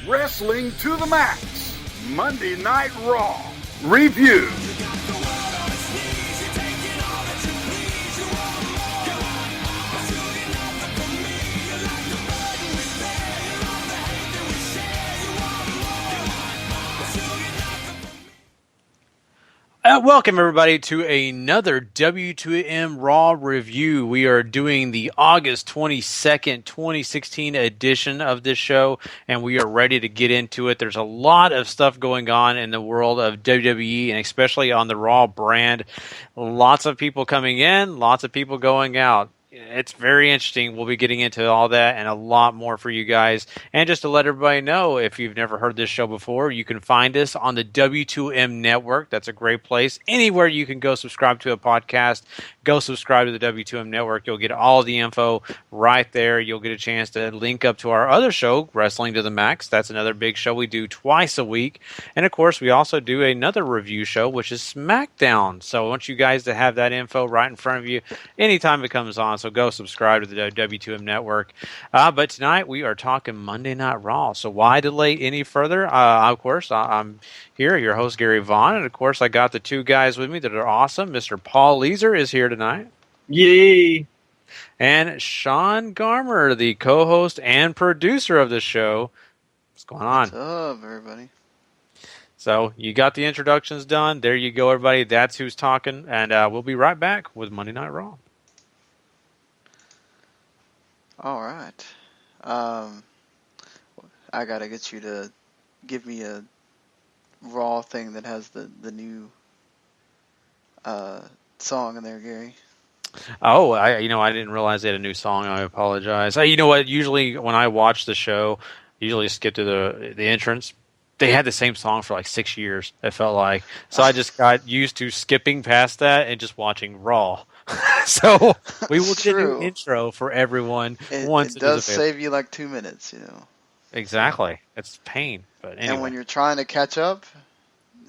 Wrestling to the Max, Monday Night Raw Review. Welcome, everybody, to another W2M RAW review. We are doing the August 22nd, 2016 edition of this show, and we are ready to get into it. There's a lot of stuff going on in the world of WWE, and especially on the Raw brand. Lots of people coming in, lots of people going out. It's very interesting. We'll be getting into all that and a lot more for you guys. And just to let everybody know, if you've never heard this show before, you can find us on the W2M network. That's a great place. Anywhere you can go subscribe to a podcast, go subscribe to the W2M network. You'll get all the info right there. You'll get a chance to link up to our other show, Wrestling to the Max. That's another big show we do twice a week. And, of course, we also do another review show, which is Smackdown. So I want you guys to have that info right in front of you anytime it comes on. So go subscribe to the W2M network. But tonight we are talking Monday Night Raw. So why delay any further? Of course, I'm here, your host, Gary Vaughn. And, of course, I got the two guys with me that are awesome. Mr. Paul Leeser is here tonight. Yay! And Sean Garmer, the co-host and producer of the show. What's going on? What's up, everybody? So you got the introductions done. There you go, everybody. That's who's talking. And we'll be right back with Monday Night Raw. All right. I gotta get you to give me a Raw thing that has the new song in there, Gary. Oh, I didn't realize they had a new song. I apologize. You know what? Usually when I watch the show, usually skip to the entrance. They had the same song for like 6 years, it felt like. So I just got used to skipping past that and just watching Raw. So we will get an intro for everyone once it does save you like 2 minutes, you know. Exactly. It's pain, but anyway. And when you're trying to catch up,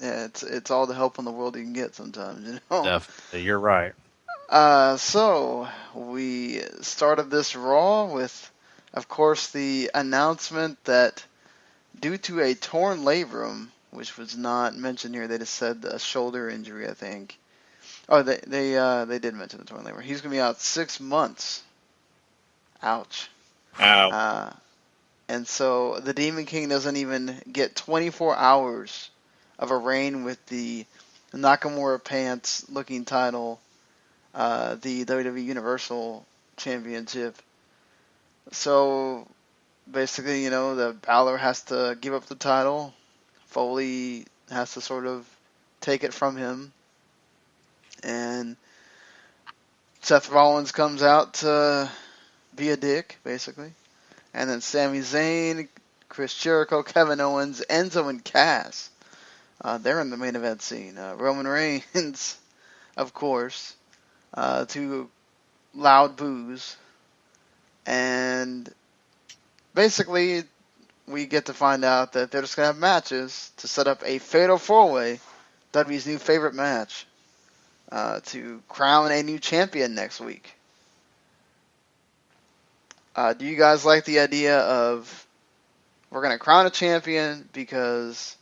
yeah, it's all the help in the world you can get sometimes, you know. Definitely. You're right. So we started this Raw with, of course, the announcement that due to a torn labrum, which was not mentioned here, they just said a shoulder injury, I think. Oh, they did mention the torn labrum. He's going to be out 6 months. Ouch. Ow. And so the Demon King doesn't even get 24 hours of a reign with the Nakamura Pants looking title, the WWE Universal Championship. So basically, you know, the Balor has to give up the title. Foley has to sort of take it from him. And Seth Rollins comes out to be a dick, basically. And then Sami Zayn, Chris Jericho, Kevin Owens, Enzo, and Cass. They're in the main event scene. Roman Reigns, of course, to loud boos. And basically, we get to find out that they're just going to have matches to set up a Fatal 4-Way, WWE's new favorite match, to crown a new champion next week. Do you guys like the idea of we're going to crown a champion because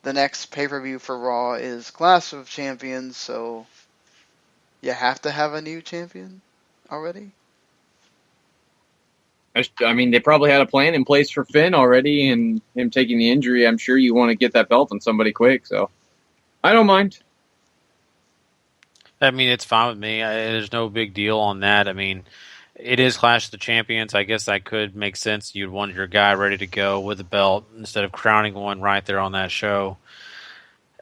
the next pay-per-view for Raw is Clash of Champions, so you have to have a new champion already? I mean, they probably had a plan in place for Finn already, and him taking the injury, I'm sure you want to get that belt on somebody quick, so I don't mind. I mean, it's fine with me. There's no big deal on that. I mean, it is Clash of the Champions. I guess that could make sense. You'd want your guy ready to go with the belt instead of crowning one right there on that show.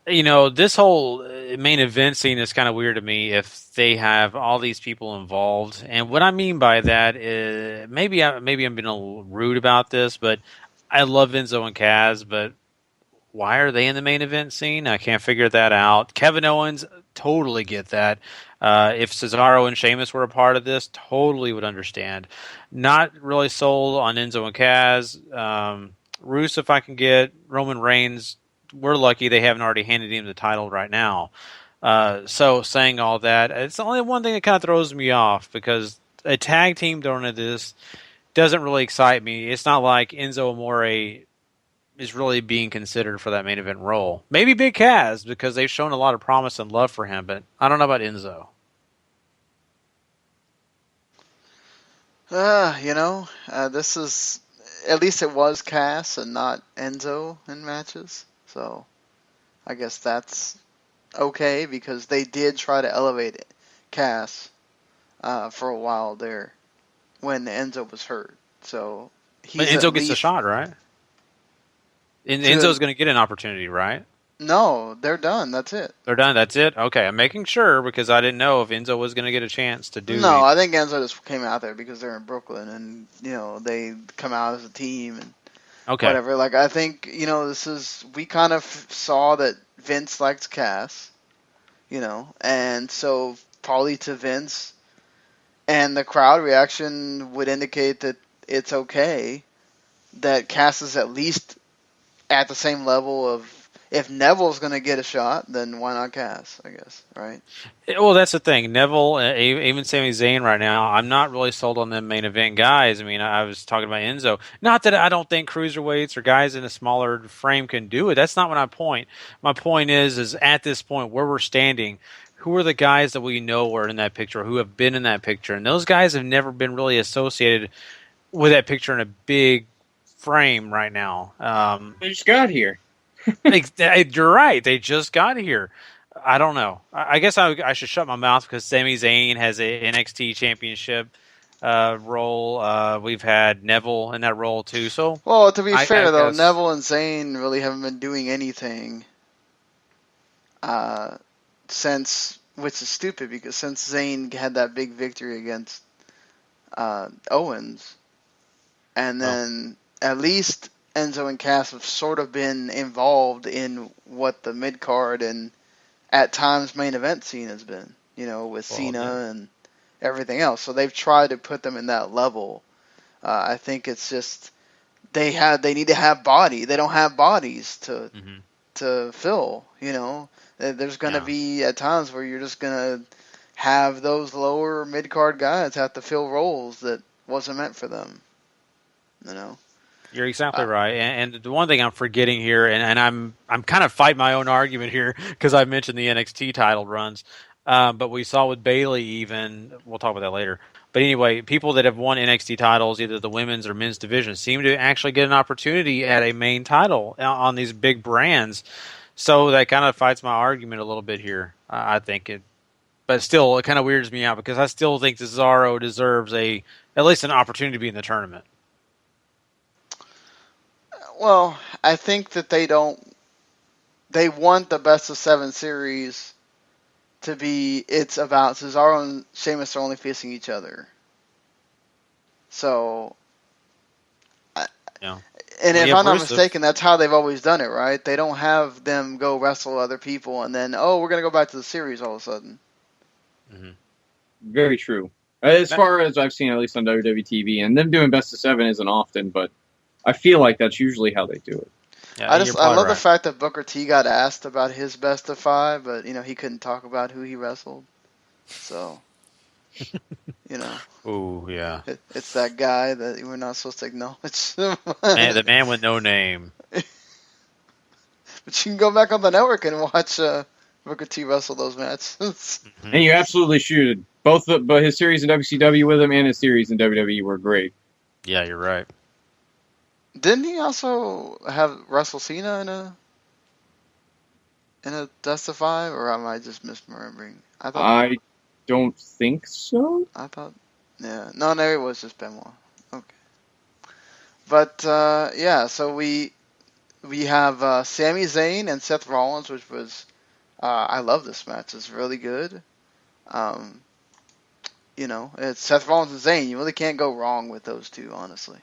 You know, this whole main event scene is kind of weird to me if they have all these people involved. And what I mean by that is maybe I'm being a little rude about this, but I love Enzo and Kaz, but why are they in the main event scene? I can't figure that out. Kevin Owens, totally get that. If Cesaro and Sheamus were a part of this, totally would understand. Not really sold on Enzo and Kaz. Rusev, I can get. Roman Reigns, we're lucky they haven't already handed him the title right now. So saying all that, it's the only one thing that kind of throws me off because a tag team throwing at this doesn't really excite me. It's not like Enzo Amore is really being considered for that main event role. Maybe Big Cass, because they've shown a lot of promise and love for him, but I don't know about Enzo. This is, at least it was Cass and not Enzo in matches. So I guess that's okay, because they did try to elevate Cass for a while there when Enzo was hurt. So But he's Enzo at gets a least shot, right? And to, Enzo's going to get an opportunity, right? no, they're done. That's it. They're done. That's it. Okay, I'm making sure because I didn't know if Enzo was going to get a chance to do. No, I think Enzo just came out there because they're in Brooklyn, and they come out as a team and Okay. whatever. Like, I think we kind of saw that Vince likes Cass, and so probably to Vince, and the crowd reaction would indicate that it's okay that Cass is at least at the same level of, if Neville's going to get a shot, then why not Cass, I guess, right? Well, that's the thing. Neville, even Sami Zayn right now, I'm not really sold on them main event guys. I mean, I was talking about Enzo. Not that I don't think cruiserweights or guys in a smaller frame can do it. That's not my point. My point is at this point where we're standing, who are the guys that we know are in that picture, who have been in that picture? And those guys have never been really associated with that picture in a big frame right now. They just got here. You're right. They just got here. I don't know. I guess I should shut my mouth because Sami Zayn has a NXT Championship role. We've had Neville in that role too. So, well, to be fair though, guess. Neville and Zayn really haven't been doing anything since, which is stupid because since Zayn had that big victory against Owens, and then at least Enzo and Cass have sort of been involved in what the mid card and at times main event scene has been, with Cena and everything else. So they've tried to put them in that level. I think it's just they need to have body. They don't have bodies to fill. There's going to be at times where you're just going to have those lower mid card guys have to fill roles that wasn't meant for them. You're exactly right. And the one thing I'm forgetting here, and I'm kind of fighting my own argument here because I mentioned the NXT title runs, but we saw with Bayley even, we'll talk about that later. But anyway, people that have won NXT titles, either the women's or men's division, seem to actually get an opportunity at a main title on these big brands. So that kind of fights my argument a little bit here. I think it, but still, it kind of weirds me out because I still think Cesaro deserves at least an opportunity to be in the tournament. Well, I think that they want the best of 7 series to be, it's about Cesaro and Sheamus are only facing each other. So, and if I'm not mistaken, that's how they've always done it, right? They don't have them go wrestle other people and then, we're going to go back to the series all of a sudden. Mm-hmm. Very true. As far as I've seen, at least on WWE TV, and them doing best of 7 isn't often, but I feel like that's usually how they do it. Yeah, I love the fact that Booker T got asked about his best of 5, but he couldn't talk about who he wrestled. So, Ooh, yeah. It's that guy that we're not supposed to acknowledge. The man with no name. But you can go back on the network and watch Booker T wrestle those matches. Mm-hmm. And you absolutely should. But his series in WCW with him and his series in WWE were great. Yeah, you're right. Didn't he also have wrestle Cena in a Best of 5, or am I just misremembering? I don't think so. I thought, yeah, no, it was just Benoit. Okay, but so we have Sami Zayn and Seth Rollins, which was I love this match. It's really good. It's Seth Rollins and Zayn. You really can't go wrong with those two, honestly.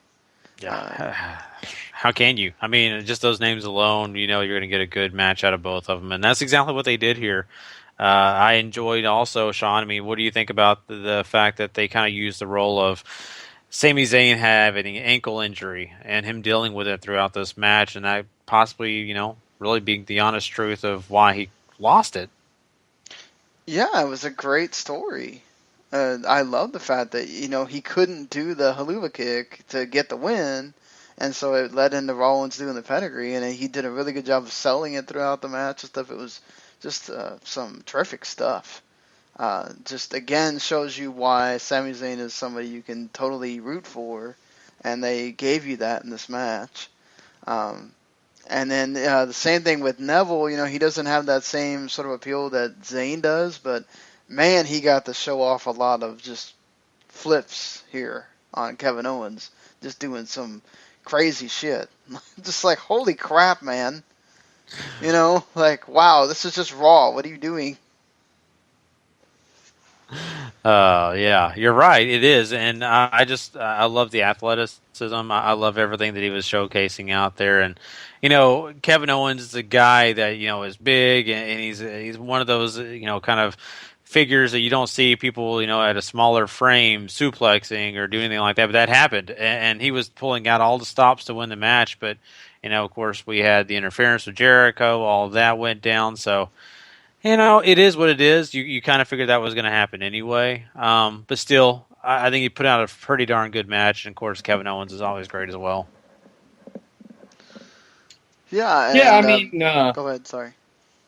Yeah. How can you? I mean, just those names alone, you're going to get a good match out of both of them. And that's exactly what they did here. I enjoyed also, Sean, I mean, what do you think about the fact that they kind of used the role of Sami Zayn having an ankle injury and him dealing with it throughout this match, and that possibly, really being the honest truth of why he lost it? Yeah, it was a great story. I love the fact that he couldn't do the haluva kick to get the win, And so it led into Rollins doing the pedigree, and he did a really good job of selling it throughout the match and stuff. It was just some terrific stuff. Just again shows you why Sami Zayn is somebody you can totally root for, and they gave you that in this match. And then the same thing with Neville. You know, he doesn't have that same sort of appeal that Zayn does, but man, he got to show off a lot of just flips here on Kevin Owens, just doing some crazy shit. Just like, holy crap, man. You know, like, wow, this is just Raw. What are you doing? Yeah, you're right. It is, and I love the athleticism. I love everything that he was showcasing out there, and you know, Kevin Owens is a guy that is big, and he's one of those kind of figures that you don't see people at a smaller frame suplexing or doing anything like that. But that happened, and he was pulling out all the stops to win the match. But of course, we had the interference with Jericho. All of that went down, so. It is what it is. You kind of figured that was going to happen anyway. But still, I think he put out a pretty darn good match. And, of course, Kevin Owens is always great as well. Yeah. And, I mean... go ahead, sorry.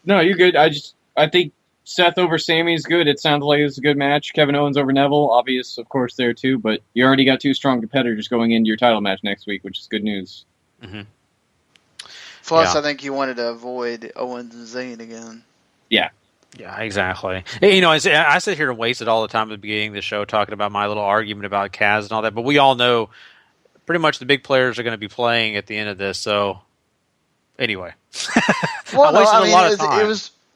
No, you're good. I think Seth over Sami is good. It sounds like it was a good match. Kevin Owens over Neville, obvious, of course, there too. But you already got two strong competitors going into your title match next week, which is good news. Mm-hmm. Plus, I think you wanted to avoid Owens and Zayn again. Yeah. Yeah, exactly. I sit here and waste it all the time at the beginning of the show talking about my little argument about Kaz and all that, but we all know pretty much the big players are going to be playing at the end of this, so anyway. Well,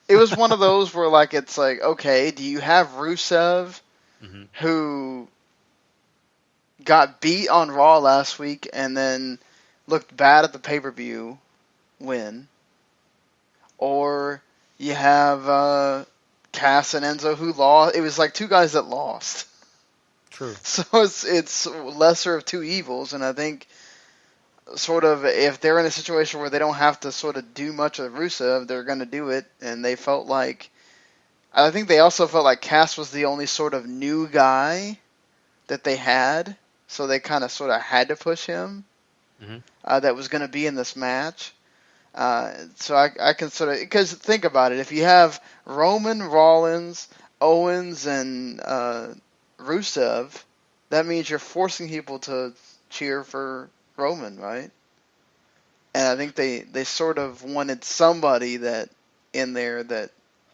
it was one of those where, like, it's like, okay, do you have Rusev, who got beat on Raw last week and then looked bad at the pay-per-view win, or you have Cass and Enzo who lost. It was like two guys that lost. True. So it's lesser of two evils, and I think sort of if they're in a situation where they don't have to sort of do much of Rusev, they're going to do it, and they felt like... I think they also felt like Cass was the only sort of new guy that they had, so they kind of sort of had to push him that was going to be in this match. So I can sort of... Because think about it. If you have Roman, Rollins, Owens, and Rusev, that means you're forcing people to cheer for Roman, right? And I think they sort of wanted somebody that in there that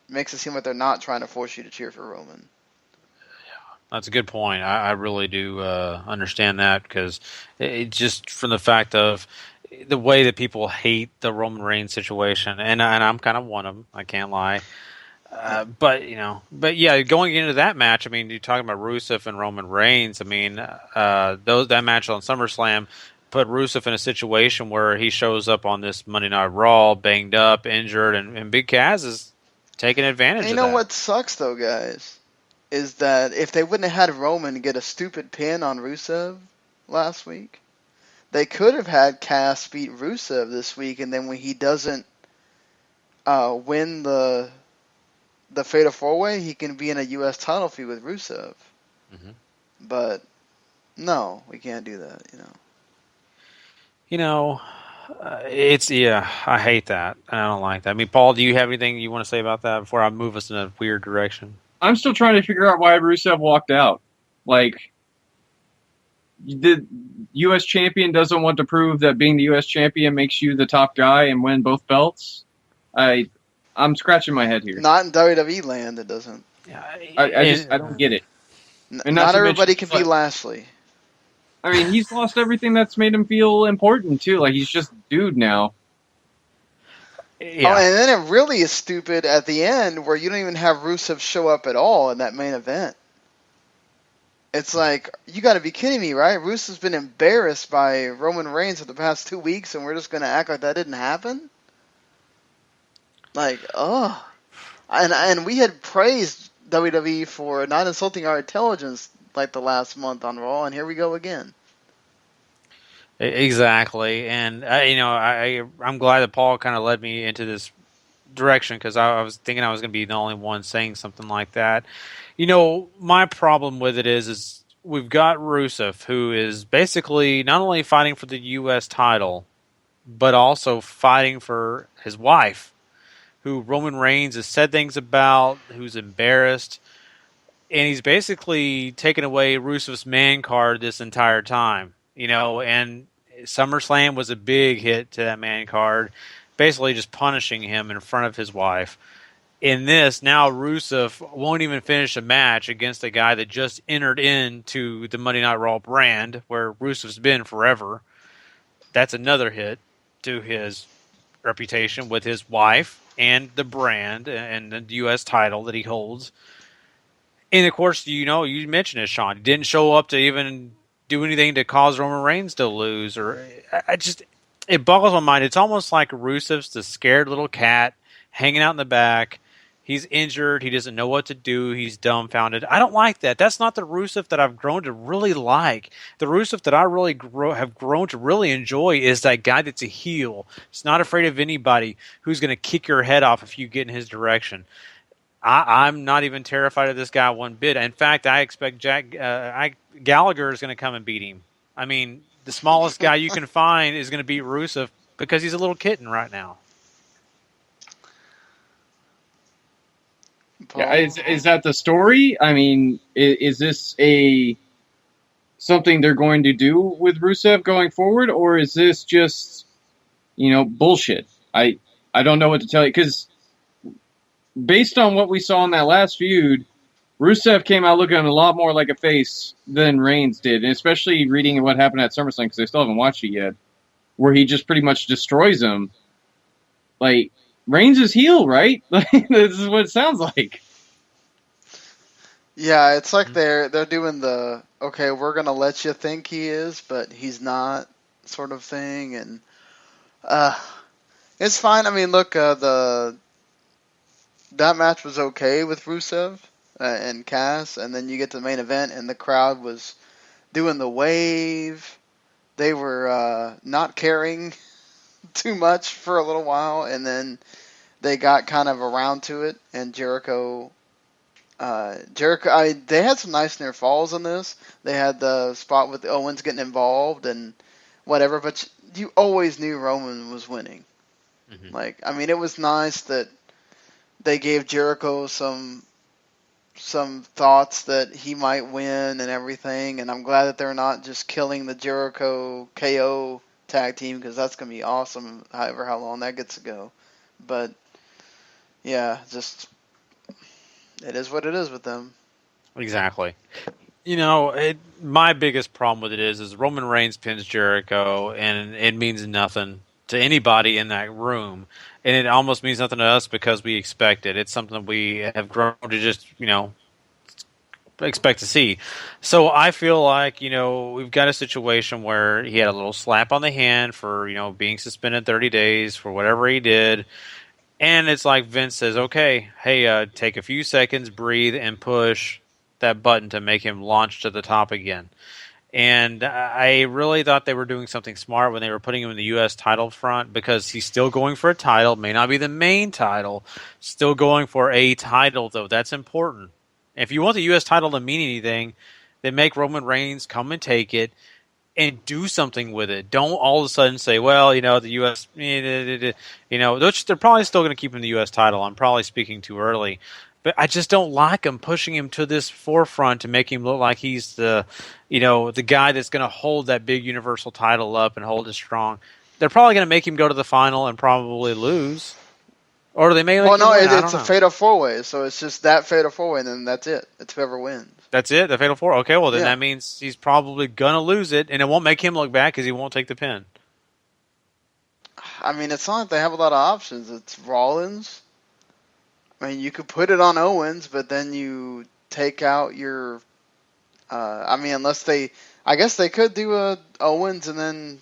makes it seem like they're not trying to force you to cheer for Roman. That's a good point. I really do understand that, because it just from the fact of the way that people hate the Roman Reigns situation, and I'm kind of one of them. I can't lie. But yeah, going into that match, I mean, you're talking about Rusev and Roman Reigns. I mean, that match on SummerSlam put Rusev in a situation where he shows up on this Monday Night Raw, banged up, injured, and Big Cass is taking advantage of that. You know what sucks, though, guys, is that if they wouldn't have had Roman get a stupid pin on Rusev last week, they could have had Cass beat Rusev this week, and then when he doesn't win the Fatal 4-Way, he can be in a U.S. title feud with Rusev. But no, we can't do that, I hate that. I don't like that. I mean, Paul, do you have anything you want to say about that before I move us in a weird direction? I'm still trying to figure out why Rusev walked out. Like, the U.S. champion doesn't want to prove that being the U.S. champion makes you the top guy and win both belts? I'm scratching my head here. Not in WWE land, it doesn't. Yeah, I don't get it. Not everybody can be Lashley. I mean, he's lost everything that's made him feel important, too. Like, he's just dude now. Yeah. Oh, and then it really is stupid at the end where you don't even have Rusev show up at all in that main event. It's like, you got to be kidding me, right? Rusev's been embarrassed by Roman Reigns for the past 2 weeks, and we're just going to act like that didn't happen? Like, oh. And we had praised WWE for not insulting our intelligence like the last month on Raw, and here we go again. Exactly, and I'm glad that Paul kind of led me into this direction, because I was thinking I was going to be the only one saying something like that. My problem with it is we've got Rusev, who is basically not only fighting for the U.S. title, but also fighting for his wife, who Roman Reigns has said things about, who's embarrassed, and he's basically taken away Rusev's man card this entire time. And SummerSlam was a big hit to that man card, basically just punishing him in front of his wife. In this, now Rusev won't even finish a match against a guy that just entered into the Monday Night Raw brand, where Rusev's been forever. That's another hit to his reputation with his wife and the brand and the U.S. title that he holds. And, of course, you mentioned it, Sean. He didn't show up to even do anything to cause Roman Reigns to lose. It boggles my mind. It's almost like Rusev's the scared little cat hanging out in the back. He's injured. He doesn't know what to do. He's dumbfounded. I don't like that. That's not the Rusev that I've grown to really like. The Rusev that I really have grown to really enjoy is that guy that's a heel. He's not afraid of anybody, who's going to kick your head off if you get in his direction. I'm not even terrified of this guy one bit. In fact, I expect Gallagher is going to come and beat him. I mean, the smallest guy you can find is going to beat Rusev because he's a little kitten right now. Yeah, is that the story? I mean, is this something they're going to do with Rusev going forward, or is this just bullshit? I don't know what to tell you, because based on what we saw in that last feud, Rusev came out looking a lot more like a face than Reigns did, and especially reading what happened at SummerSlam, because I still haven't watched it yet, where he just pretty much destroys him. Like, Reigns is heel, right? This is what it sounds like. Yeah, it's like they're doing the, okay, we're going to let you think he is, but he's not sort of thing. And it's fine. I mean, look, that match was okay with Rusev and Cass, and then you get to the main event, and the crowd was doing the wave. They were not caring too much for a little while, and then they got kind of around to it, and Jericho, they had some nice near falls in this. They had the spot with Owens getting involved and whatever, but you always knew Roman was winning. Mm-hmm. It was nice that they gave Jericho some thoughts that he might win and everything, and I'm glad that they're not just killing the Jericho KO tag team, because that's going to be awesome, however how long that gets to go. But yeah, just it is what it is with them. Exactly. My biggest problem with it is Roman Reigns pins Jericho, and it means nothing to anybody in that room, and it almost means nothing to us because we expect it. It's something we have grown to just expect to see. So I feel like we've got a situation where he had a little slap on the hand for being suspended 30 days for whatever he did. And it's like Vince says, okay, hey, take a few seconds, breathe, and push that button to make him launch to the top again. And I really thought they were doing something smart when they were putting him in the U.S. title front, because he's still going for a title. May not be the main title. Still going for a title, though. That's important. If you want the U.S. title to mean anything, then make Roman Reigns come and take it and do something with it. Don't all of a sudden say, well, the U.S., they're probably still going to keep him the U.S. title. I'm probably speaking too early. But I just don't like him pushing him to this forefront to make him look like he's the guy that's going to hold that big Universal title up and hold it strong. They're probably going to make him go to the final and probably lose. Or they may it's a fatal four-way, so it's just that fatal four-way, and then that's it. It's whoever wins. That's it? The fatal four? Okay, well, then that means he's probably going to lose it, and it won't make him look bad because he won't take the pin. It's not like they have a lot of options. It's Rollins. You could put it on Owens, but then you take out your... unless they... I guess they could do a Owens and then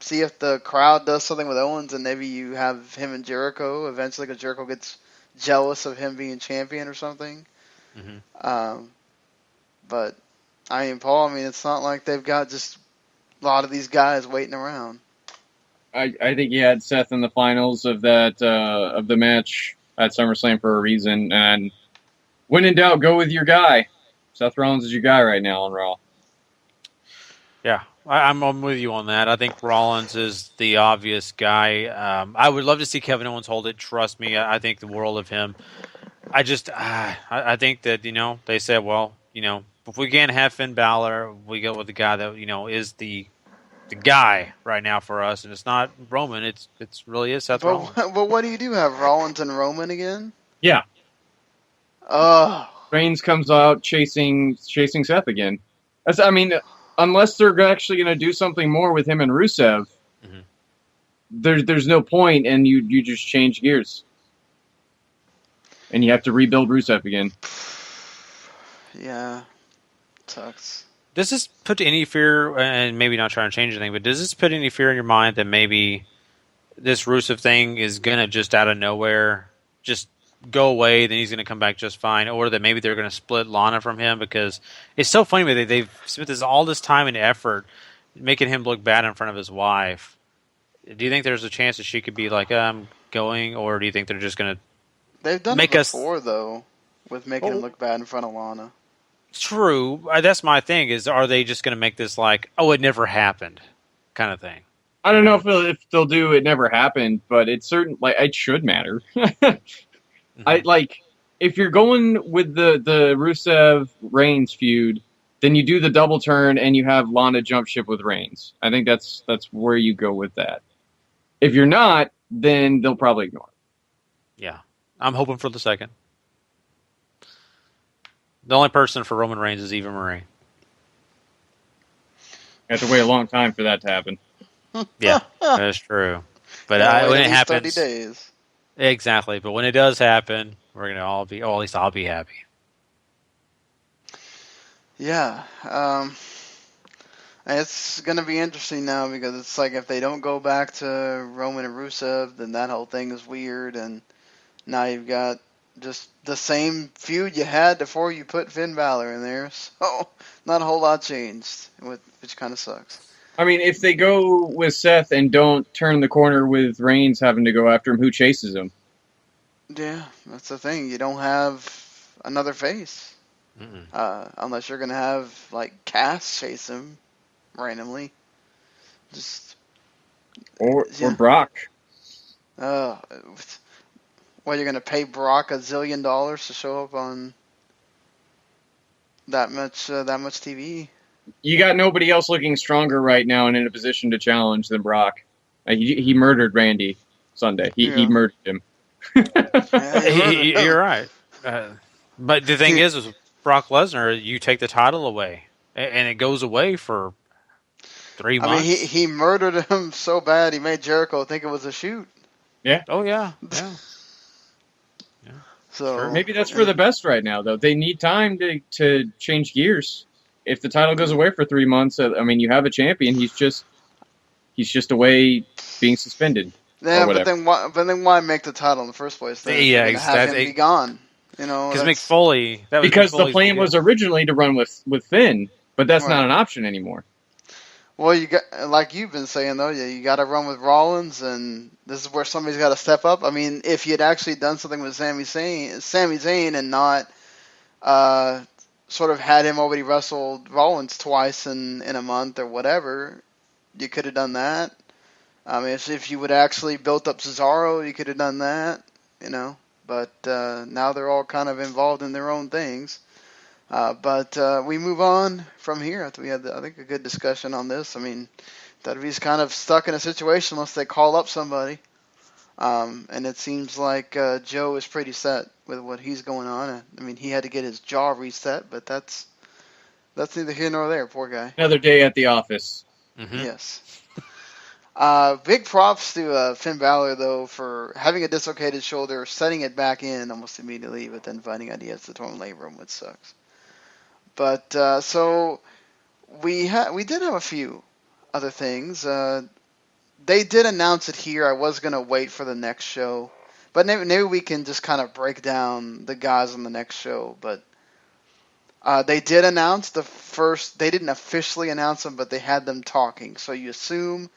see if the crowd does something with Owens, and maybe you have him and Jericho eventually, because Jericho gets jealous of him being champion or something. Mm-hmm. But, Paul, it's not like they've got just a lot of these guys waiting around. I think you had Seth in the finals of that of the match at SummerSlam for a reason, and when in doubt, go with your guy. Seth Rollins is your guy right now on Raw. Yeah, I'm with you on that. I think Rollins is the obvious guy. I would love to see Kevin Owens hold it. Trust me, I think the world of him. I think that they said, well, if we can't have Finn Balor, we go with the guy that is the guy right now for us, and it's not Roman. It's really is Seth Rollins. But what do you do? Have Rollins and Roman again? Yeah. Oh. Reigns comes out chasing Seth again. Unless they're actually going to do something more with him and Rusev, there's no point, and you just change gears. And you have to rebuild Rusev again. Yeah. Sucks. Does this put any fear, and maybe not trying to change anything, but does this put any fear in your mind that maybe this Rusev thing is going to just out of nowhere just go away, then he's going to come back just fine, or that maybe they're going to split Lana from him? Because it's so funny that they've spent all this time and effort making him look bad in front of his wife. Do you think there's a chance that she could be like, I'm going, or do you think they're just going to They've done it before, though, with making him look bad in front of Lana. True. That's my thing, is are they just going to make this like, oh, it never happened kind of thing? I don't know if they'll do it never happened, but it should matter. If you're going with the Rusev Reigns feud, then you do the double turn and you have Lana jump ship with Reigns. I think that's where you go with that. If you're not, then they'll probably ignore it. Yeah. I'm hoping for the second. The only person for Roman Reigns is Eva Marie. You have to wait a long time for that to happen. Yeah, that's true. But when it happens, 30 days. Exactly. But when it does happen, we're going to all be, or at least I'll be happy. Yeah. It's going to be interesting now, because it's like if they don't go back to Roman and Rusev, then that whole thing is weird, and now you've got just the same feud you had before you put Finn Balor in there. So not a whole lot changed, which kind of sucks. I mean, if they go with Seth and don't turn the corner with Reigns having to go after him, who chases him? Yeah, that's the thing. You don't have another face. Unless you're going to have, like, Cass chase him randomly. Or Brock. What, you're going to pay Brock $1 zillion to show up on that much TV? You got nobody else looking stronger right now and in a position to challenge than Brock. He murdered Randy Sunday. He murdered him. You're right. But the thing is with Brock Lesnar, you take the title away, and it goes away for 3 months. I mean, he murdered him so bad, he made Jericho think it was a shoot. Yeah. Oh, yeah. So sure. Maybe that's for the best right now, though. They need time to change gears. If the title goes away for 3 months, I mean, you have a champion. He's just away being suspended. Yeah, but then why make the title in the first place? Yeah, exactly. Have him be gone. Because Mick Foley. Because the plan was originally to run with Finn, but that's not an option anymore. Well, you got, like you've been saying though, you got to run with Rollins, and this is where somebody's got to step up. I mean, if you had actually done something with Sami Zayn, and not sort of had him already wrestled Rollins twice in a month or whatever, you could have done that. I mean, if you would actually built up Cesaro, you could have done that, But now they're all kind of involved in their own things. But we move on from here after we had, I think, a good discussion on this. I mean, WWE's kind of stuck in a situation unless they call up somebody. And it seems like Joe is pretty set with what he's going on. I mean, he had to get his jaw reset, but that's neither here nor there, poor guy. Another day at the office. Mm-hmm. Yes. Big props to Finn Balor, though, for having a dislocated shoulder, setting it back in almost immediately, but then finding out he has the torn labrum, which sucks. But so we did have a few other things. They did announce it here. I was going to wait for the next show, but maybe we can just kind of break down the guys on the next show. But they did announce the first. They didn't officially announce them, but they had them talking. So you assume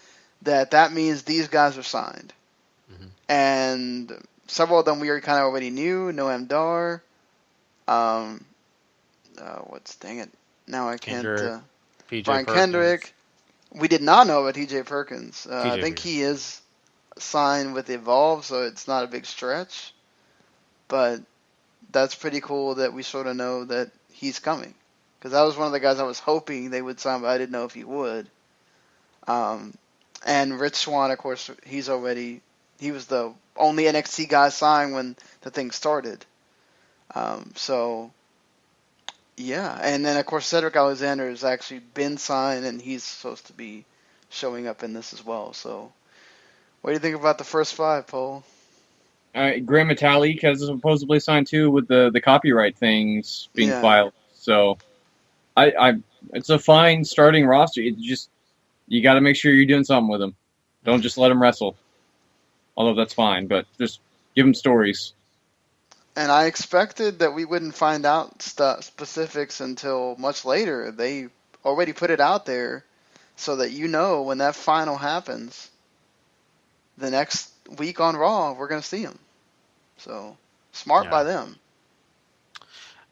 that means these guys are signed. Mm-hmm. And several of them we kind of already knew. Noam Dar. dang it. Now I can't. PJ Brian Perkins. Kendrick. We did not know about TJ Perkins. I think Perkins. he is signed with Evolve, so it's not a big stretch. But that's pretty cool that we sort of know that he's coming. Because that was one of the guys I was hoping they would sign, but I didn't know if he would. And Rich Swann, of course, he was the only NXT guy signed when the thing started. So, yeah. And then, of course, Cedric Alexander has actually been signed, and he's supposed to be showing up in this as well. So, what do you think about the first 5, Paul? Graham Metalik has supposedly signed too, with the copyright things being filed. So, it's a fine starting roster. It just, you got to make sure you're doing something with them. Don't just let them wrestle. Although that's fine, but just give them stories. And I expected that we wouldn't find out specifics until much later. They already put it out there so that when that final happens, the next week on Raw, we're going to see him. So, smart by them.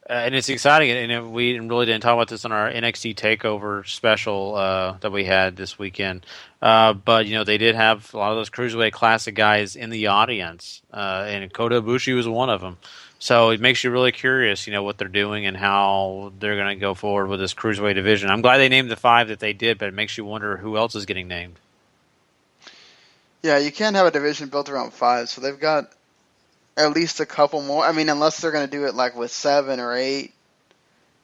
And it's exciting, and we really didn't talk about this on our NXT TakeOver special that we had this weekend. But, they did have a lot of those Cruiserweight Classic guys in the audience, and Kota Ibushi was one of them. So it makes you really curious, what they're doing and how they're going to go forward with this Cruiserweight division. I'm glad they named the 5 that they did, but it makes you wonder who else is getting named. Yeah, you can't have a division built around 5, so they've got at least a couple more. I mean, unless they're going to do it like with 7 or 8,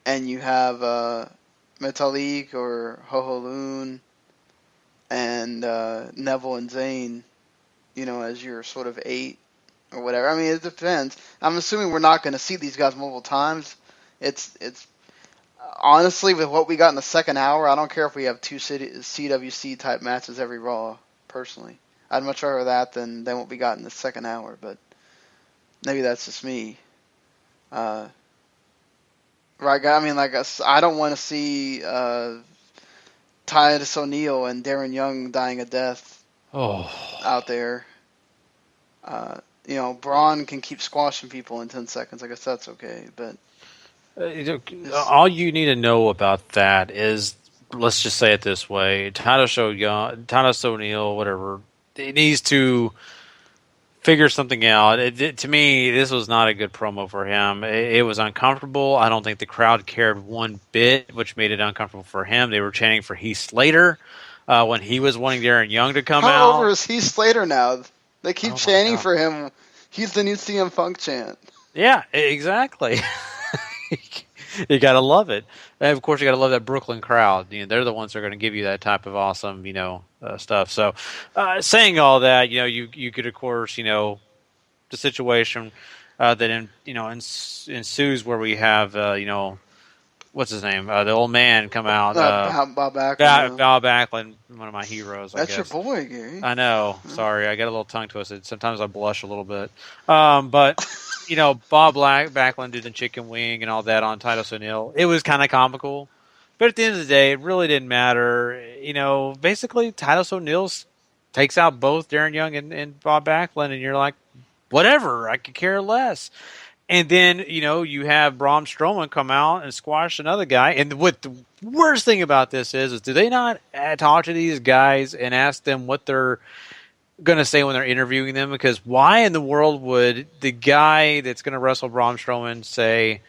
and you have Metalik or Ho Loon and Neville and Zayn, as your sort of 8 or whatever. I mean, it depends. I'm assuming we're not going to see these guys multiple times. It's honestly, with what we got in the second hour, I don't care if we have 2 CWC type matches every Raw. Personally, I'd much rather that than what we got in the second hour, but. Maybe that's just me. Right, I mean, I don't want to see Titus O'Neil and Darren Young dying a death out there. Braun can keep squashing people in 10 seconds. I guess that's okay. But all you need to know about that is, let's just say it this way: Titus O'Neil, whatever, it needs to figure something out. To me, this was not a good promo for him. It was uncomfortable. I don't think the crowd cared one bit, which made it uncomfortable for him. They were chanting for Heath Slater when he was wanting Darren Young to come out. How over is Heath Slater now? They keep chanting for him. He's the new CM Punk chant. Yeah, exactly. You gotta love it. And of course, you gotta love that Brooklyn crowd. They're the ones that are going to give you that type of awesome, stuff. So, saying all that, you could, of course, the situation that ensues where we have, what's his name, the old man come out. Bob Backlund. Bob Backlund, one of my heroes. That's your boy, Gary. I know. Sorry, I got a little tongue twisted. Sometimes I blush a little bit, but. Bob Backlund did the chicken wing and all that on Titus O'Neil. It was kind of comical. But at the end of the day, it really didn't matter. Basically, Titus O'Neil takes out both Darren Young and Bob Backlund, and you're like, whatever, I could care less. And then, you have Braun Strowman come out and squash another guy. And what the worst thing about this is do they not talk to these guys and ask them what they're going to say when they're interviewing them? Because why in the world would the guy that's going to wrestle Braun Strowman say,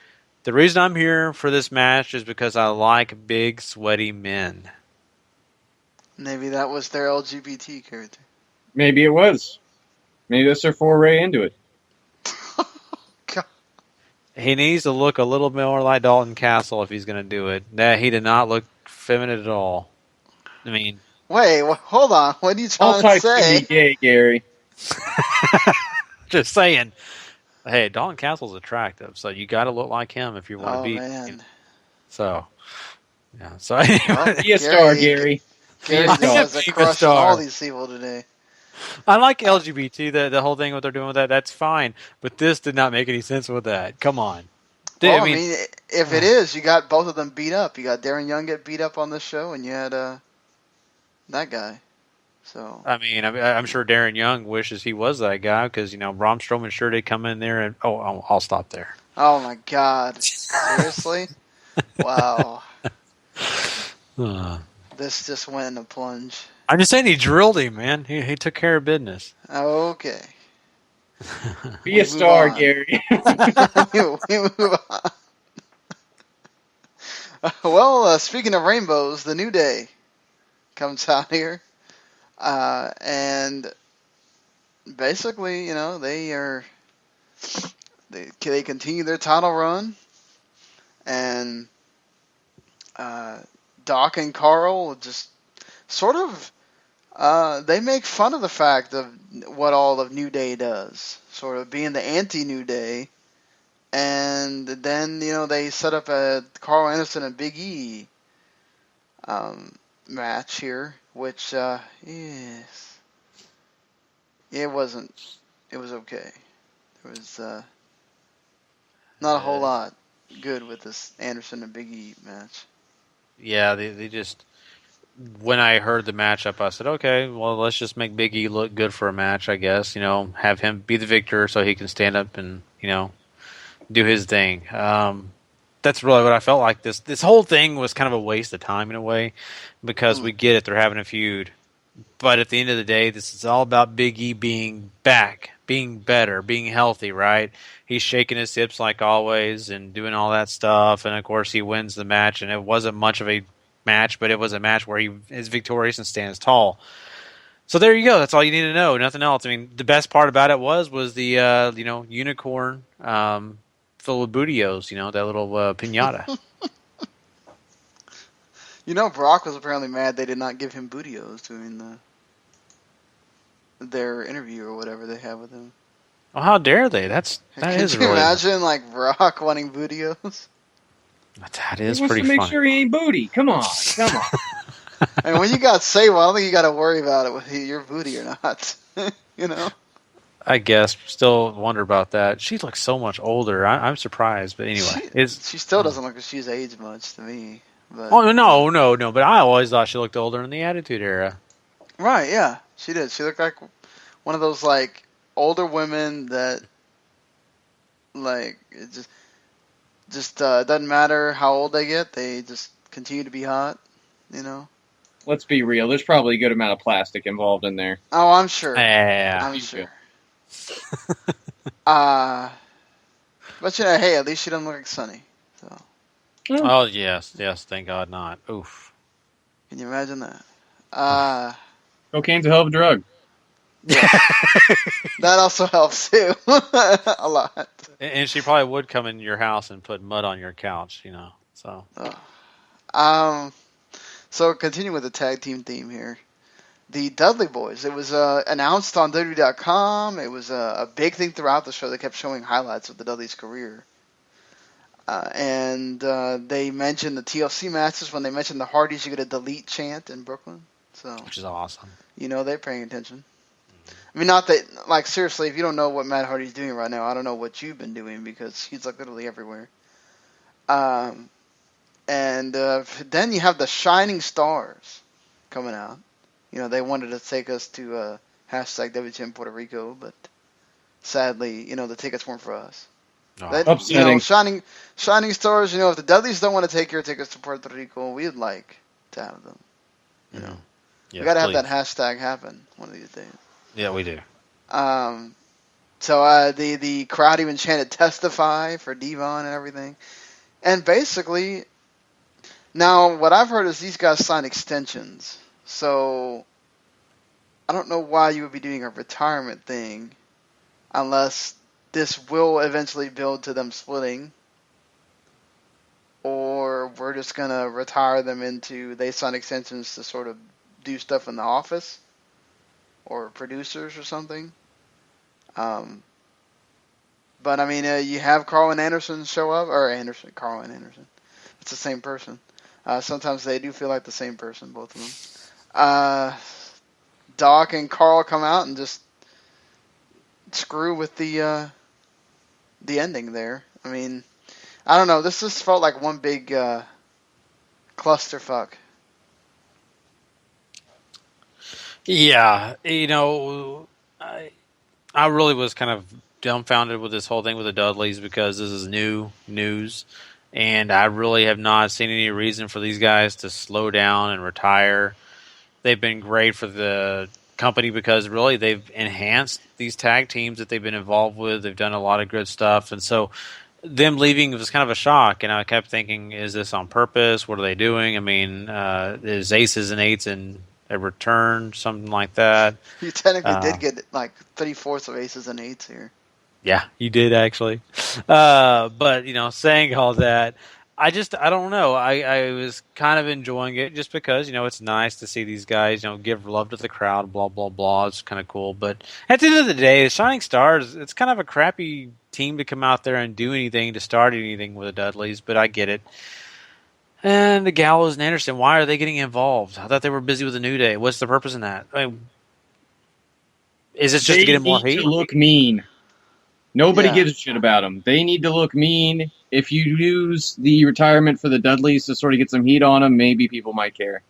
the reason I'm here for this match is because I like big, sweaty men? Maybe that was their LGBT character. Maybe it was. Maybe that's their foray into it. God. He needs to look a little bit more like Dalton Castle if he's going to do it. He did not look feminine at all. I mean... Wait, hold on. What are you trying to say? Gay, Gary. Just saying. Hey, Dalton Castle's attractive, so you got to look like him if you want to be. Man. So, yeah. So anyway, be a star, Gary. Gary has a crush on all these people today. I like LGBT. The whole thing what they're doing with that, that's fine. But this did not make any sense with that. Come on. Well, I mean, if it is, you got both of them beat up. You got Darren Young get beat up on this show, and you had that guy. So I'm sure Darren Young wishes he was that guy because Braun Strowman sure did come in there and I'll stop there. Oh my God! Seriously? Wow. Uh, This just went in a plunge. I'm just saying he drilled him, man. He took care of business. Okay. Be We a move star, on. Gary. we move on. Well, speaking of rainbows, the New Day comes out here. And basically, they continue their title run. And Doc and Carl just sort of they make fun of the fact of what all of New Day does, sort of being the anti-New Day, and then they set up a Carl Anderson and Big E match here, which yes, it wasn't. It was okay. There was not a whole lot good with this Anderson and Big E match. Yeah, they just. When I heard the matchup, I said, okay, well, let's just make Big E look good for a match, I guess. Have him be the victor so he can stand up and, do his thing. That's really what I felt like. This whole thing was kind of a waste of time in a way because we get it. They're having a feud. But at the end of the day, this is all about Big E being back, being better, being healthy, right? He's shaking his hips like always and doing all that stuff. And, of course, he wins the match. And it wasn't much of a match, but it was a match where he is victorious and stands tall. So there you go. That's all you need to know. Nothing else. I mean, the best part about it was the unicorn full of bootios. That little pinata. Brock was apparently mad they did not give him bootios during their interview or whatever they have with him. Oh, how dare they? That Can is you really. imagine Brock wanting bootios? That is He wants pretty to make funny. sure he ain't booty. Come on. And when you got Sable, I don't think you got to worry about it with your booty or not. I guess. Still wonder about that. She looks so much older. I'm surprised, but anyway, she still doesn't look like she's aged much to me. But, oh no! But I always thought she looked older in the Attitude Era. Right? Yeah, she did. She looked like one of those older women that it just doesn't matter how old they get, they just continue to be hot. Let's be real. There's probably a good amount of plastic involved in there. Oh, I'm sure. Yeah. I'm sure. But hey, at least she doesn't look like Sunny. So. Oh yes. Thank God not. Oof. Can you imagine that? Cocaine's a hell of a drug. Yeah. That also helps too. A lot. And she probably would come in your house and put mud on your couch. So. So continue with the tag team theme here. The Dudley Boys. It was announced on WWE.com. It was a big thing throughout the show. They kept showing highlights of the Dudley's career. And they mentioned the TLC matches. When they mentioned the Hardys, you get a delete chant in Brooklyn. Which is awesome. They're paying attention. I mean, not that, seriously, if you don't know what Matt Hardy's doing right now, I don't know what you've been doing because he's, literally everywhere. And then you have the Shining Stars coming out. They wanted to take us to hashtag WTM Puerto Rico, but sadly, the tickets weren't for us. Oh. Upsetting. Shining Stars, if the Dudleys don't want to take your tickets to Puerto Rico, we'd like to have them. Yeah, we got to have please. that hashtag happen one of these days. Yeah, we do. So the crowd even chanted "Testify" for Devon and everything. And basically, now what I've heard is these guys sign extensions. So I don't know why you would be doing a retirement thing unless this will eventually build to them splitting. Or we're just going to retire them into they sign extensions to sort of do stuff in the office or producers or something. But I mean, you have Carl and Anderson show up, or Carl and Anderson. It's the same person. Sometimes they do feel like the same person, both of them. Doc and Carl come out and just screw with the ending there. I mean, I don't know. This just felt like one big clusterfuck. Yeah, I really was kind of dumbfounded with this whole thing with the Dudleys because this is new news. and I really have not seen any reason for these guys to slow down and retire. They've been great for the company because really they've enhanced these tag teams that they've been involved with. They've done a lot of good stuff, and so them leaving was kind of a shock. And I kept thinking, is this on purpose? What are they doing? I mean, is Aces and Eights in a return, something like that? You technically did get like 3/4 of Aces and Eights here. Yeah, you did actually. But saying all that, I don't know. I was kind of enjoying it just because it's nice to see these guys give love to the crowd. Blah blah blah. It's kind of cool. But at the end of the day, the Shining Stars, it's kind of a crappy team to come out there and do anything to start anything with the Dudleys. But I get it. And the Gallows and Anderson, why are they getting involved? I thought they were busy with the New Day. What's the purpose in that? I mean, is it just to get him more heat? To look mean. Nobody gives a shit about them. They need to look mean. If you use the retirement for the Dudleys to sort of get some heat on them, maybe people might care.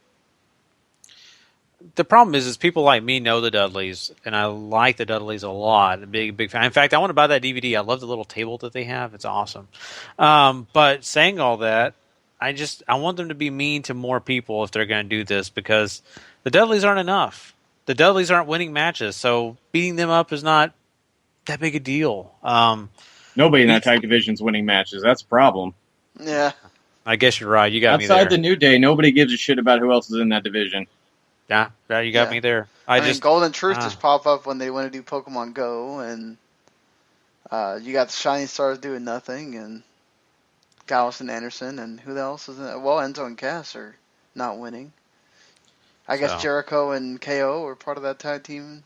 The problem is people like me know the Dudleys, and I like the Dudleys a lot. A big fan. In fact, I want to buy that DVD. I love the little table that they have. It's awesome. But saying all that, I want them to be mean to more people if they're going to do this, because the Dudleys aren't enough. The Dudleys aren't winning matches, so beating them up is not that big a deal. Nobody in that tag division's winning matches. That's a problem. Yeah. I guess you're right. You got me there. Outside the New Day, nobody gives a shit about who else is in that division. Yeah, you got me there. I mean, Golden Truth just pop up when they want to do Pokemon Go, and you got the Shining Stars doing nothing, and Gallows and Anderson, and who else is in it? Well, Enzo and Cass are not winning. I guess Jericho and KO are part of that tag team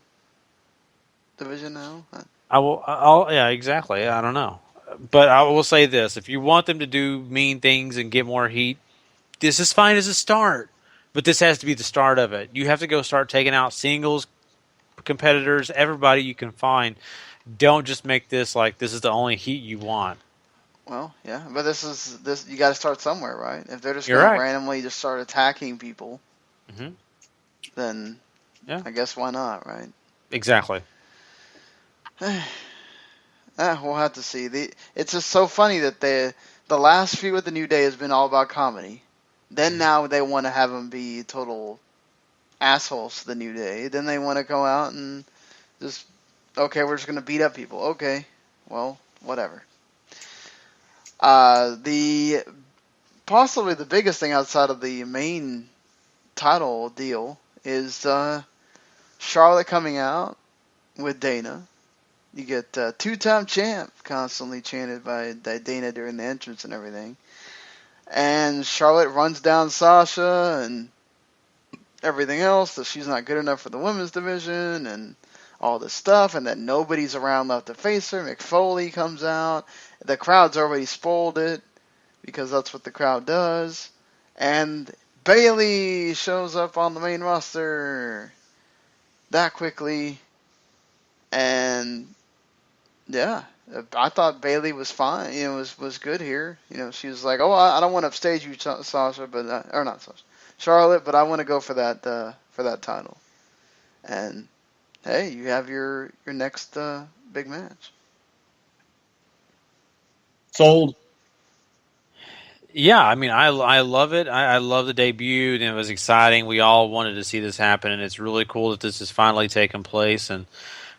division now. Yeah, exactly. I don't know. But I will say this. If you want them to do mean things and get more heat, this is fine as a start. But this has to be the start of it. You have to go start taking out singles, competitors, everybody you can find. Don't just make this like this is the only heat you want. Well, yeah, but this you got to start somewhere, right? If they're just going to randomly just start attacking people, then I guess why not, right? Exactly. We'll have to see. It's just so funny that the last few with the New Day has been all about comedy. Then now they want to have them be total assholes to the New Day. Then they want to go out and just, okay, we're just going to beat up people. Okay, well, whatever. Possibly the biggest thing outside of the main title deal is Charlotte coming out with Dana. You get two-time champ constantly chanted by Dana during the entrance and everything. And Charlotte runs down Sasha and everything else, that she's not good enough for the women's division and all this stuff, and that nobody's around left to face her. Mick Foley comes out. The crowd's already spoiled it because that's what the crowd does. And Bayley shows up on the main roster that quickly. And yeah, I thought Bayley was fine. Was good here. She was like, "Oh, I don't want to upstage you, Sasha, but or not Sasha, Charlotte, but I want to go for that title." And hey, you have your next big match. Sold. Yeah, I mean, I love it. I love the debut, and it was exciting. We all wanted to see this happen, and it's really cool that this has finally taken place. And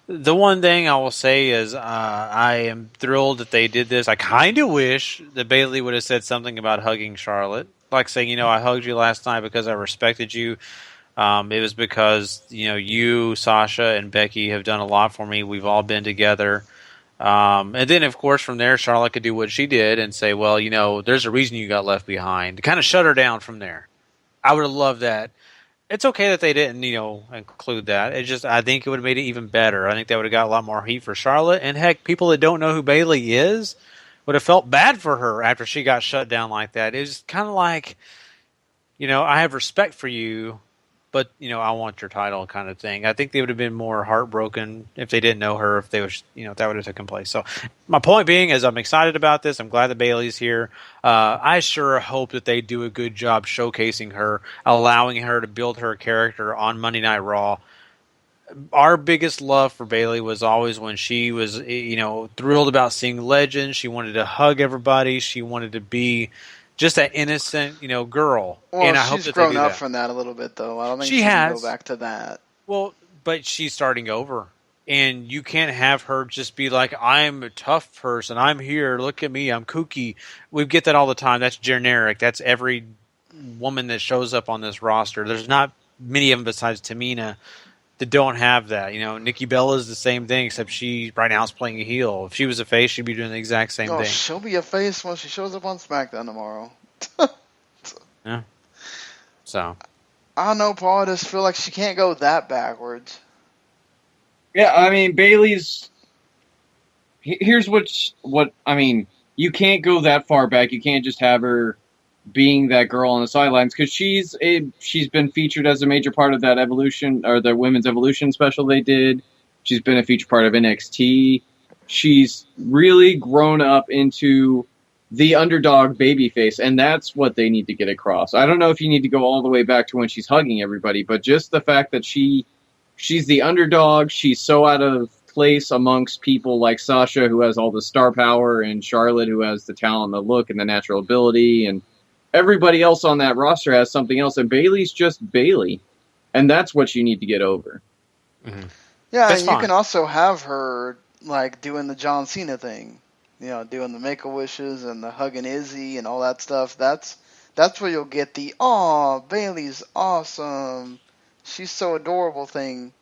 the one thing I will say is I am thrilled that they did this. I kind of wish that Bayley would have said something about hugging Charlotte, like saying, I hugged you last night because I respected you. It was because, you, Sasha, and Becky have done a lot for me. We've all been together. And then, of course, from there, Charlotte could do what she did and say, well, there's a reason you got left behind. Kind of shut her down from there. I would have loved that. It's okay that they didn't, include that. I think it would have made it even better. I think that would have got a lot more heat for Charlotte. And heck, people that don't know who Bayley is would have felt bad for her after she got shut down like that. It was kind of like, I have respect for you, but, I want your title kind of thing. I think they would have been more heartbroken if they didn't know her, if they was, if that would have taken place. So my point being is I'm excited about this. I'm glad that Bayley's here. I sure hope that they do a good job showcasing her, allowing her to build her character on Monday Night Raw. our biggest love for Bayley was always when she was, thrilled about seeing legends. She wanted to hug everybody. She wanted to be just that innocent, girl. Well, And I hope she's that they grown do up that. from that a little bit, though. I don't think She she can go has. back to that. Well, but she's starting over. And you can't have her just be like, I'm a tough person. I'm here. Look at me. I'm kooky. We get that all the time. That's generic. That's every woman that shows up on this roster. There's not many of them besides Tamina that don't have that. Nikki Bella is the same thing, except she right now is playing a heel. If she was a face, she'd be doing the exact same Oh, thing. she'll be a face when she shows up on SmackDown tomorrow. Yeah. So. I don't know, Paul. I just feel like she can't go that backwards. Yeah, I mean, Bayley's. Here's what I mean. You can't go that far back. You can't just have her being that girl on the sidelines, because she's been featured as a major part of that Evolution, or the Women's Evolution special they did. She's been a feature part of NXT. She's really grown up into the underdog babyface, and that's what they need to get across. I don't know if you need to go all the way back to when she's hugging everybody, but just the fact that she's the underdog. She's so out of place amongst people like Sasha, who has all the star power, and Charlotte, who has the talent, the look, and the natural ability, and everybody else on that roster has something else, and Bayley's just Bayley, and that's what you need to get over. Mm-hmm. Yeah, That's and you fine. can also have her like doing the John Cena thing, doing the Make-A-Wishes and the hugging Izzy and all that stuff. That's where you'll get the "Aw, Bayley's awesome, she's so adorable" thing.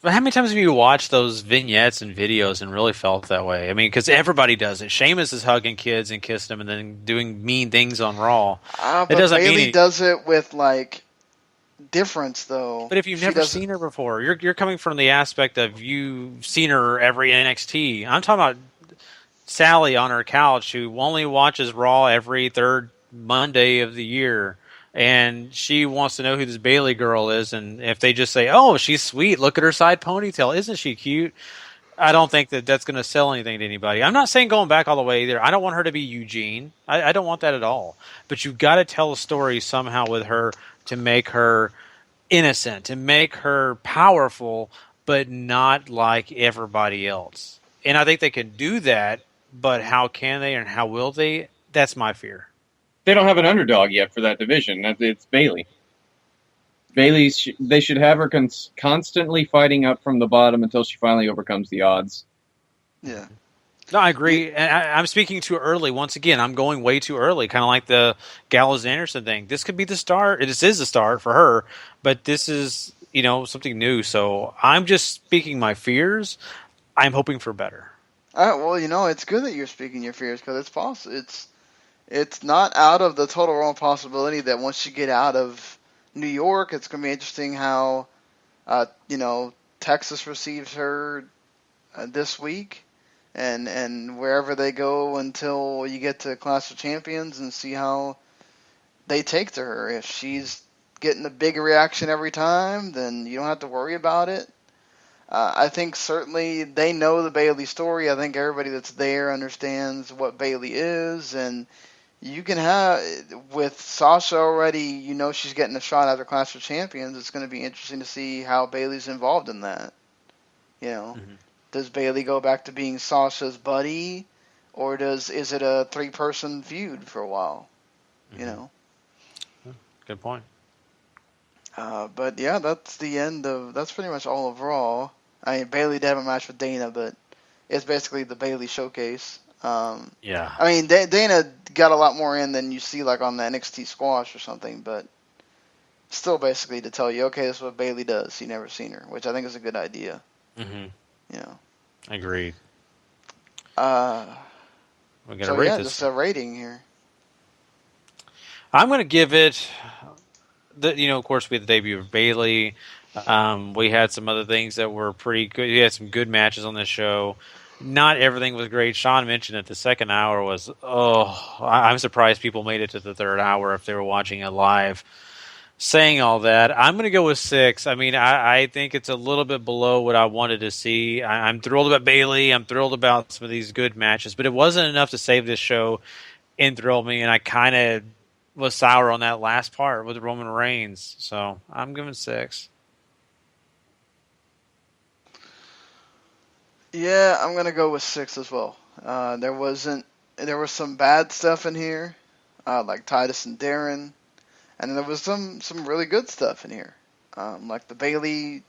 But how many times have you watched those vignettes and videos and really felt that way? I mean, because everybody does it. Sheamus is hugging kids and kissing them and then doing mean things on Raw. But doesn't mean Bayley does it with like difference, though. But if you've She never doesn't- seen her before, you're coming from the aspect of you've seen her every NXT. I'm talking about Sally on her couch who only watches Raw every third Monday of the year. And she wants to know who this Bayley girl is, and if they just say, "Oh, she's sweet. Look at her side ponytail. Isn't she cute?" I don't think that that's going to sell anything to anybody. I'm not saying going back all the way either. I don't want her to be Eugene. I don't want that at all. But you've got to tell a story somehow with her to make her innocent, to make her powerful, but not like everybody else. And I think they can do that, but how can they and how will they? That's my fear. They don't have an underdog yet for that division. It's Bayley. They should have her constantly fighting up from the bottom until she finally overcomes the odds. Yeah. No, I agree. And I'm speaking too early. Once again, I'm going way too early, kind of like the Gallows Anderson thing. This could be the start. This is the start for her, but this is, something new. So I'm just speaking my fears. I'm hoping for better. Well, it's good that you're speaking your fears, because it's possible. It's not out of the total realm of possibility that once you get out of New York, it's going to be interesting how, Texas receives her this week, and wherever they go until you get to Clash of Champions, and see how they take to her. If she's getting a big reaction every time, then you don't have to worry about it. I think certainly they know the Bayley story. I think everybody that's there understands what Bayley is, and you can have, with Sasha already, she's getting a shot after Clash of Champions. It's going to be interesting to see how Bayley's involved in that. Does Bayley go back to being Sasha's buddy, or is it a 3-person feud for a while? Good point. But yeah, that's pretty much all of Raw. I mean, Bayley did have a match with Dana, but it's basically the Bayley showcase. Yeah. I mean, Dana got a lot more in than you see like on the NXT squash or something, but still basically to tell you, okay, this is what Bayley does. You never seen her, which I think is a good idea. Mm-hmm. Agreed. We're gonna rate this. just a rating here. I'm going to give it. Of course, we had the debut of Bayley. We had some other things that were pretty good. We had some good matches on this show. Not everything was great. Sean mentioned that the second hour was, I'm surprised people made it to the third hour if they were watching it live. Saying all that, I'm going to go with 6. I mean, I think it's a little bit below what I wanted to see. I'm thrilled about Bayley. I'm thrilled about some of these good matches, but it wasn't enough to save this show and thrill me, and I kind of was sour on that last part with Roman Reigns. So I'm giving 6. Yeah, I'm gonna go with 6 as well. There was some bad stuff in here, like Titus and Darren, and there was some really good stuff in here, like the Bailey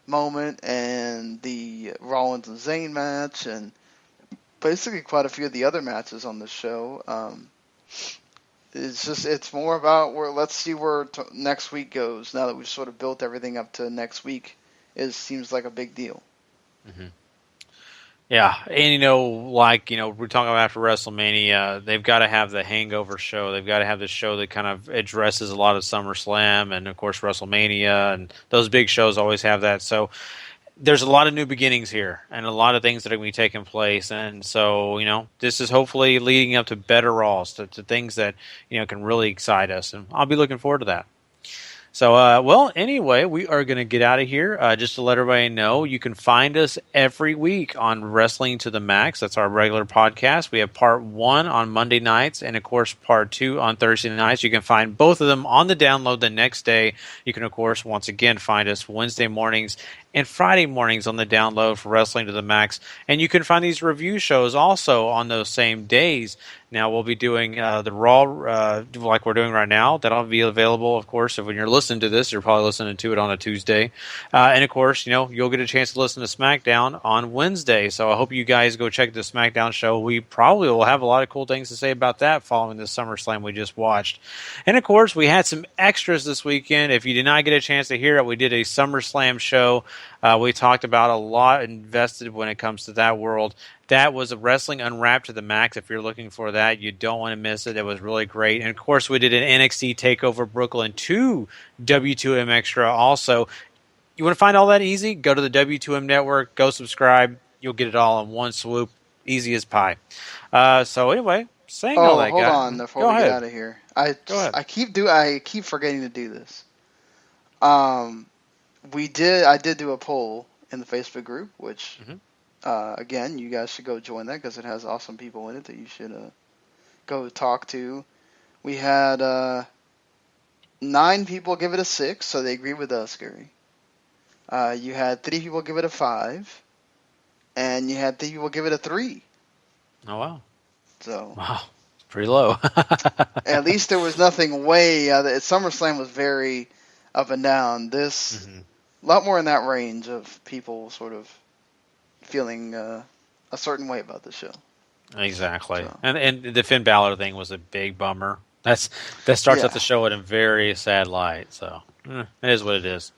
moment and the Rollins and Zayn match, and basically quite a few of the other matches on the show. It's more about let's see where next week goes. Now that we've sort of built everything up to next week, seems like a big deal. Mm-hmm. Yeah, and we're talking about after WrestleMania, they've got to have the hangover show. They've got to have the show that kind of addresses a lot of SummerSlam and, of course, WrestleMania, and those big shows always have that. So there's a lot of new beginnings here and a lot of things that are going to be taking place. And so, this is hopefully leading up to better Raws, to things that, can really excite us. And I'll be looking forward to that. So, anyway, we are going to get out of here. Just to let everybody know, you can find us every week on Wrestling to the Max. That's our regular podcast. We have part 1 on Monday nights and, of course, part 2 on Thursday nights. You can find both of them on the download the next day. You can, of course, once again, find us Wednesday mornings and Friday mornings on the download for Wrestling to the Max. And you can find these review shows also on those same days. Now, we'll be doing the Raw like we're doing right now. That'll be available, of course. If when you're listening to this, you're probably listening to it on a Tuesday. And, of course, you'll get a chance to listen to SmackDown on Wednesday. So I hope you guys go check the SmackDown show. We probably will have a lot of cool things to say about that following the SummerSlam we just watched. And, of course, we had some extras this weekend. If you did not get a chance to hear it, we did a SummerSlam show. We talked about a lot invested when it comes to that world. That was a Wrestling Unwrapped to the Max. If you're looking for that, you don't want to miss it. It was really great. And, of course, we did an NXT TakeOver Brooklyn 2 W2M Extra also. You want to find all that easy? Go to the W2M Network. Go subscribe. You'll get it all in one swoop. Easy as pie. So, anyway, saying all that, hold guys. on before we get out of here. I keep forgetting to do this. I did do a poll in the Facebook group, which... Mm-hmm. Again, you guys should go join that because it has awesome people in it that you should go talk to. We had 9 people give it a 6, so they agree with us, Gary. You had 3 people give it a 5, and you had 3 people give it a 3. Oh, wow. Wow, it's pretty low. At least there was nothing way... SummerSlam was very up and down. This, a lot more in that range of people sort of feeling a certain way about the show. Exactly. So. And the Finn Balor thing was a big bummer. That starts out the show in a very sad light. So it is what it is.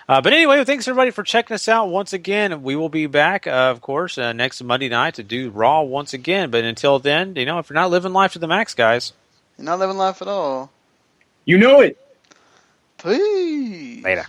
But anyway, thanks everybody for checking us out once again. We will be back, of course, next Monday night to do Raw once again. But until then, if you're not living life to the max, guys. You're not living life at all. You know it. Peace. Later.